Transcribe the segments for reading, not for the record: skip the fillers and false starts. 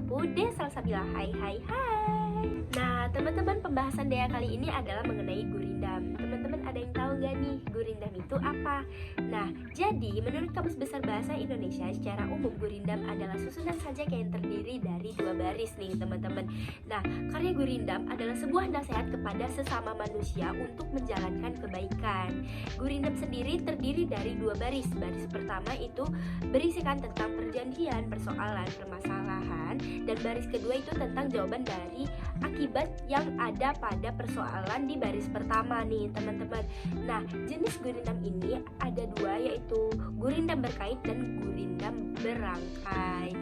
aku Dea Salsabila. Hai hai hai. Nah teman-teman, pembahasan Dea kali ini adalah mengenai gurindam. Teman-teman ada yang tahu gak nih gurindam itu apa? Nah jadi menurut Kamus Besar Bahasa Indonesia secara umum gurindam adalah susunan sajak yang terdiri dari 2 baris nih teman-teman. Nah karya gurindam adalah sebuah nasihat kepada sesama manusia untuk menjalankan kebaikan. Gurindam sendiri terdiri dari 2 baris. Baris pertama itu berisikan tentang perjanjian, persoalan, permasalahan, dan baris kedua itu tentang jawaban dari akibat yang ada pada persoalan di baris pertama nih teman-teman. Nah jenis gurindam ini ada 2, yaitu gurindam berkait dan gurindam berangkai.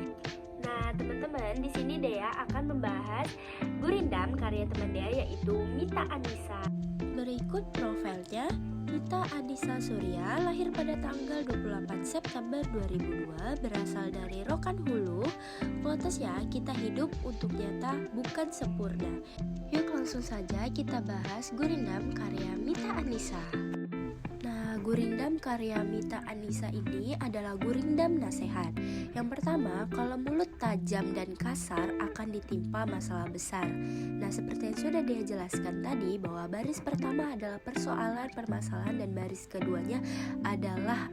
Nah teman-teman, di sini Dea akan membahas gurindam karya teman Dea yaitu Mita Anissa. Berikut profilnya. Mita Anissa Surya lahir pada tanggal 28 September 2002, berasal dari Rokan Hulu. Quotes ya, kita hidup untuk nyata bukan sempurna. Yuk langsung saja kita bahas gurindam karya Mita Anissa. Nah, gurindam karya Mita Anissa ini adalah gurindam nasihat. Yang pertama, kalau mulut tajam dan kasar akan ditimpa masalah besar. Nah, seperti yang sudah dia jelaskan tadi, bahwa baris pertama adalah persoalan, permasalahan, dan baris keduanya adalah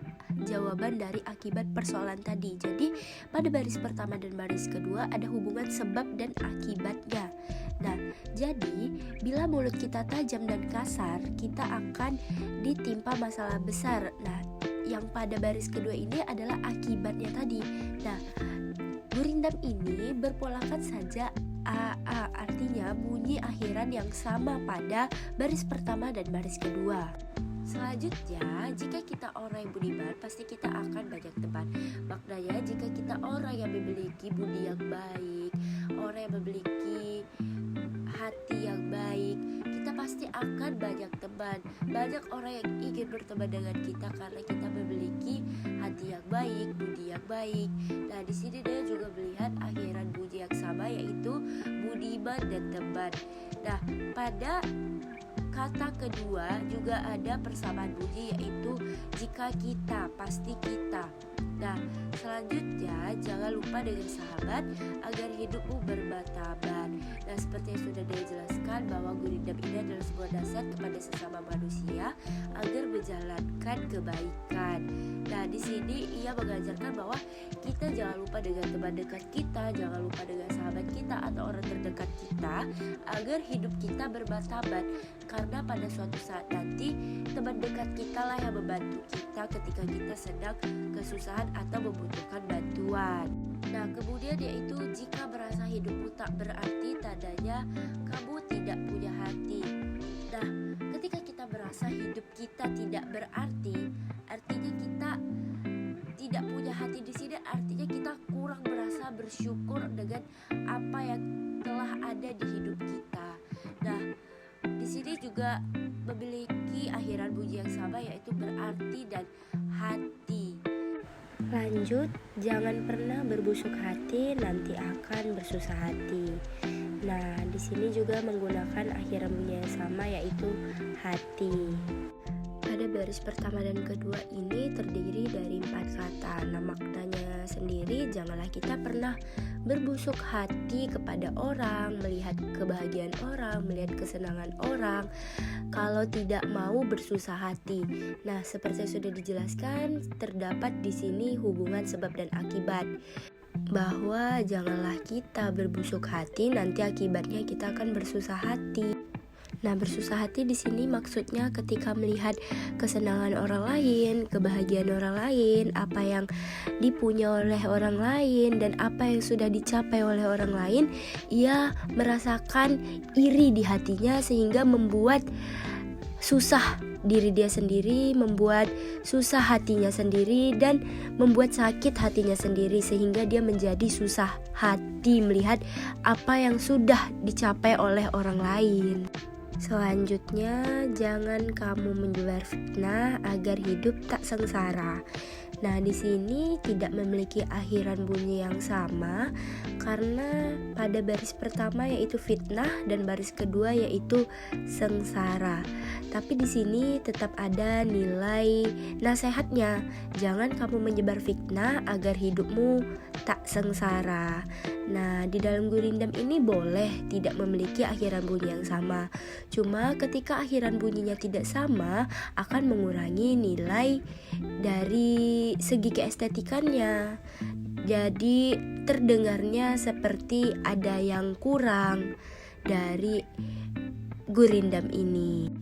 jawaban dari akibat persoalan tadi. Jadi, pada baris pertama dan baris kedua ada hubungan sebab dan akibatnya. Nah, jadi bila mulut kita tajam dan kasar, kita akan ditimpa masalah besar. Nah, yang pada baris kedua ini adalah akibatnya tadi. Nah, gurindam ini berpolakan saja AA, artinya bunyi akhiran yang sama pada baris pertama dan baris kedua. Selanjutnya, jika kita orang yang budiman, pasti kita akan banyak teman. Maknanya, jika kita orang yang memiliki budi yang baik, orang yang memiliki hati yang baik, kita pasti akan banyak teman. Banyak orang yang ingin berteman dengan kita karena kita memiliki hati yang baik, budi yang baik. Nah, di sini dia juga melihat akhiran budi yang sama, yaitu budiman dan teman. Nah, pada kata kedua juga ada persamaan bunyi, yaitu jika kita, pasti kita. Nah, selanjutnya jangan lupa dengan sahabat agar hidupmu bermartabat. Nah, seperti yang sudah dia jelaskan bahwa gurindam ini adalah sebuah nasihat kepada sesama manusia agar menjalankan kebaikan. Nah, di sini ia mengajarkan bahwa kita jangan lupa dengan teman dekat kita, jangan lupa dengan sahabat kita atau orang terdekat kita agar hidup kita bermartabat. Karena pada suatu saat nanti teman dekat kita lah yang membantu kita ketika kita sedang kesusahan atau membutuhkan bantuan. Nah, kemudian yaitu jika merasa hidupmu tak berarti, tandanya kamu tidak punya hati. Nah, ketika kita merasa hidup kita tidak berarti, artinya kita tidak punya hati. Di sini artinya kita kurang merasa bersyukur dengan apa yang telah ada di hidup kita. Nah, di sini juga memiliki akhiran bunyi yang sama, yaitu berarti dan hati. Lanjut, jangan pernah berbusuk hati, nanti akan bersusah hati. Nah, di sini juga menggunakan akhiran bunyi yang sama, yaitu hati. Pada baris pertama dan kedua ini terdiri dari 4 kata. Nah, maknanya sendiri, janganlah kita pernah berbusuk hati kepada orang, melihat kebahagiaan orang, melihat kesenangan orang, kalau tidak mau bersusah hati. Nah, seperti yang sudah dijelaskan, terdapat di sini hubungan sebab dan akibat. Bahwa janganlah kita berbusuk hati, nanti akibatnya kita akan bersusah hati. Nah, bersusah hati di sini maksudnya ketika melihat kesenangan orang lain, kebahagiaan orang lain, apa yang dipunya oleh orang lain, dan apa yang sudah dicapai oleh orang lain, ia merasakan iri di hatinya sehingga membuat susah diri dia sendiri, membuat susah hatinya sendiri, dan membuat sakit hatinya sendiri sehingga dia menjadi susah hati melihat apa yang sudah dicapai oleh orang lain. Selanjutnya, jangan kamu menyebar fitnah agar hidup tak sengsara. Nah, di sini tidak memiliki akhiran bunyi yang sama karena pada baris pertama yaitu fitnah dan baris kedua yaitu sengsara. Tapi di sini tetap ada nilai nasihatnya. Jangan kamu menyebar fitnah agar hidupmu tak sengsara. Nah, di dalam gurindam ini boleh tidak memiliki akhiran bunyi yang sama. Cuma ketika akhiran bunyinya tidak sama, akan mengurangi nilai dari segi keestetikannya. Jadi terdengarnya seperti ada yang kurang dari gurindam ini.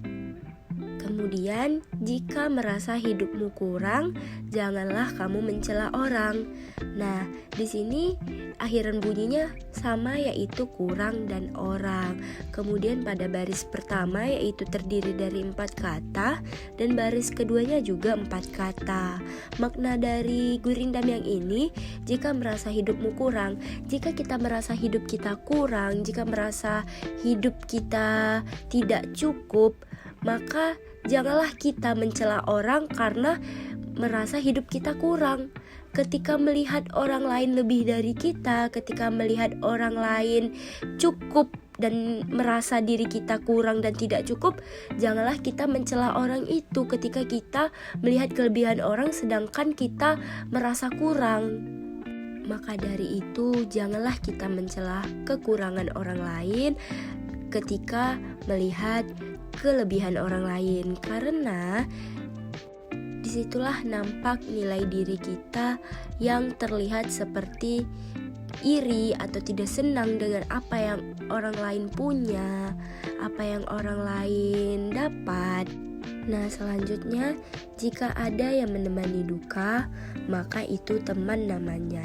Kemudian, jika merasa hidupmu kurang, janganlah kamu mencela orang. Nah, di sini akhiran bunyinya sama, yaitu kurang dan orang. Kemudian pada baris pertama yaitu terdiri dari 4 kata, dan baris keduanya juga 4 kata. Makna dari gurindam yang ini, jika merasa hidupmu kurang, jika kita merasa hidup kita kurang, jika merasa hidup kita tidak cukup, maka janganlah kita mencela orang karena merasa hidup kita kurang. Ketika melihat orang lain lebih dari kita, ketika melihat orang lain cukup dan merasa diri kita kurang dan tidak cukup, janganlah kita mencela orang itu ketika kita melihat kelebihan orang sedangkan kita merasa kurang. Maka dari itu, janganlah kita mencela kekurangan orang lain ketika melihat kelebihan orang lain, karena disitulah nampak nilai diri kita yang terlihat seperti iri atau tidak senang dengan apa yang orang lain punya, apa yang orang lain dapat. Nah, selanjutnya, jika ada yang menemani duka, maka itu teman namanya.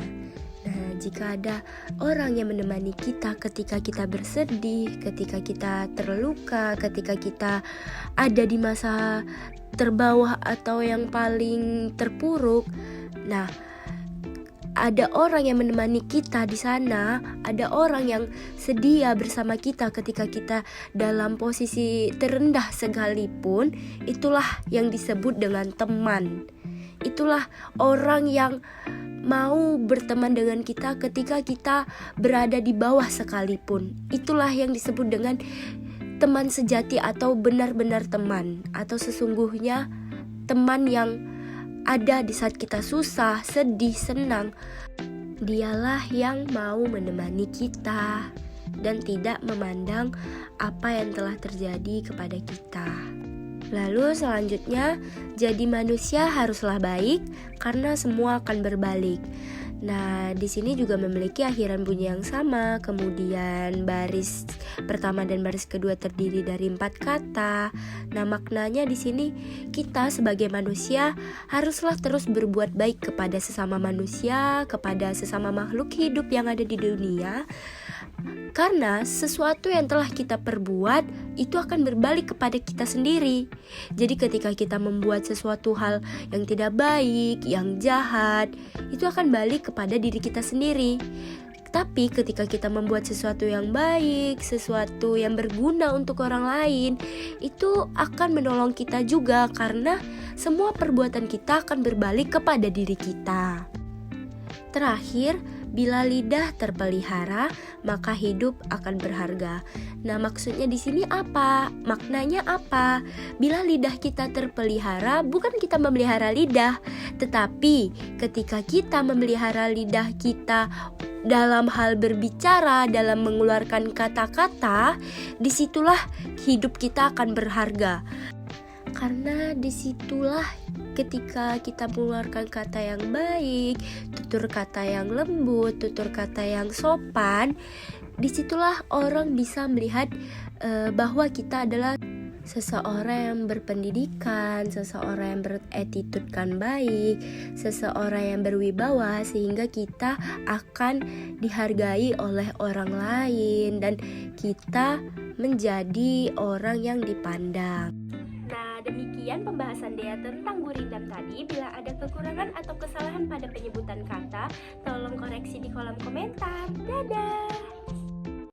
Nah, jika ada orang yang menemani kita ketika kita bersedih, ketika kita terluka, ketika kita ada di masa terbawah atau yang paling terpuruk, nah, ada orang yang menemani kita di sana, ada orang yang sedia bersama kita ketika kita dalam posisi terendah sekalipun, itulah yang disebut dengan teman. Itulah orang yang mau berteman dengan kita ketika kita berada di bawah sekalipun. Itulah yang disebut dengan teman sejati atau benar-benar teman, atau sesungguhnya teman yang ada di saat kita susah, sedih, senang. Dialah yang mau menemani kita dan tidak memandang apa yang telah terjadi kepada kita. Lalu selanjutnya, jadi manusia haruslah baik karena semua akan berbalik. Nah, di sini juga memiliki akhiran bunyi yang sama. Kemudian baris pertama dan baris kedua terdiri dari 4 kata. Nah, maknanya di sini kita sebagai manusia haruslah terus berbuat baik kepada sesama manusia, kepada sesama makhluk hidup yang ada di dunia. Karena sesuatu yang telah kita perbuat itu akan berbalik kepada kita sendiri. Jadi ketika kita membuat sesuatu hal yang tidak baik, yang jahat, itu akan balik kepada diri kita sendiri. Tapi ketika kita membuat sesuatu yang baik, sesuatu yang berguna untuk orang lain, itu akan menolong kita juga, karena semua perbuatan kita akan berbalik kepada diri kita. Terakhir, bila lidah terpelihara, maka hidup akan berharga. Nah, maksudnya di sini apa? Maknanya apa? Bila lidah kita terpelihara, bukan kita memelihara lidah, tetapi ketika kita memelihara lidah kita dalam hal berbicara, dalam mengeluarkan kata-kata, disitulah hidup kita akan berharga. Karena disitulah ketika kita mengeluarkan kata yang baik, tutur kata yang lembut, tutur kata yang sopan, disitulah orang bisa melihat bahwa kita adalah seseorang yang berpendidikan, seseorang yang beretitude baik, seseorang yang berwibawa, sehingga kita akan dihargai oleh orang lain dan kita menjadi orang yang dipandang. Nah, demikian pembahasan Dea tentang gurindam tadi. Bila ada kekurangan atau kesalahan pada penyebutan kata, tolong koreksi di kolom komentar. Dadah!